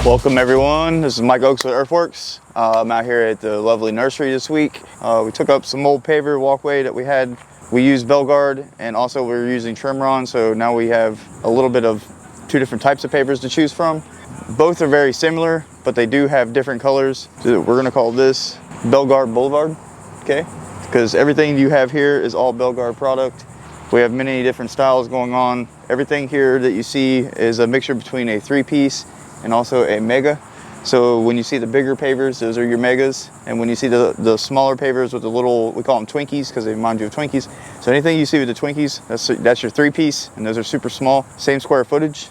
Welcome everyone, this is Mike Oakes with Earthworks. I'm out here at the lovely nursery this week. We took up some old paver walkway that we had. We used Belgard and also we were using Trimron, so now we have a little bit of two different types of pavers to choose from. Both are very similar, but they do have different colors. So we're gonna call this Belgard Boulevard, okay? Because everything you have here is all Belgard product. We have many different styles going on. Everything here that you see is a mixture between a 3-piece and also a mega. So when you see the bigger pavers, those are your megas. And when you see the smaller pavers with the little, we call them Twinkies because they remind you of Twinkies. So anything you see with the Twinkies, that's your 3-piece, and those are super small. Same square footage.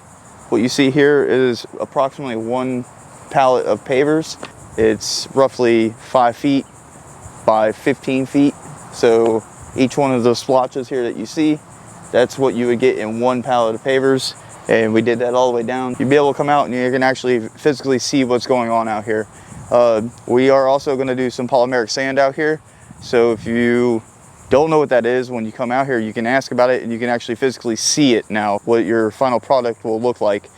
What you see here is approximately 1 pallet of pavers. It's roughly 5 feet by 15 feet. So each one of those splotches here that you see, that's what you would get in 1 pallet of pavers. And we did that all the way down. You'll be able to come out and you can actually physically see what's going on out here. We are also going to do some polymeric sand out here. So if you don't know what that is, when you come out here, you can ask about it and you can actually physically see it now, what your final product will look like.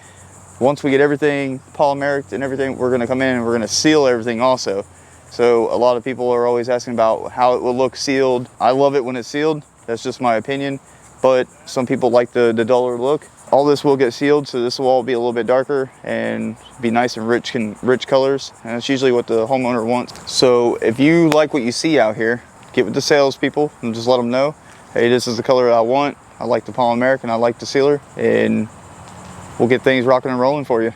Once we get everything polymeric and everything, we're going to come in and we're going to seal everything also. So a lot of people are always asking about how it will look sealed. I love it when it's sealed. That's just my opinion. But some people like the duller look. All this will get sealed, so this will all be a little bit darker and be nice and rich colors. And that's usually what the homeowner wants. So if you like what you see out here, get with the salespeople and just let them know, hey, this is the color I want. I like the polymeric and I like the sealer, and we'll get things rocking and rolling for you.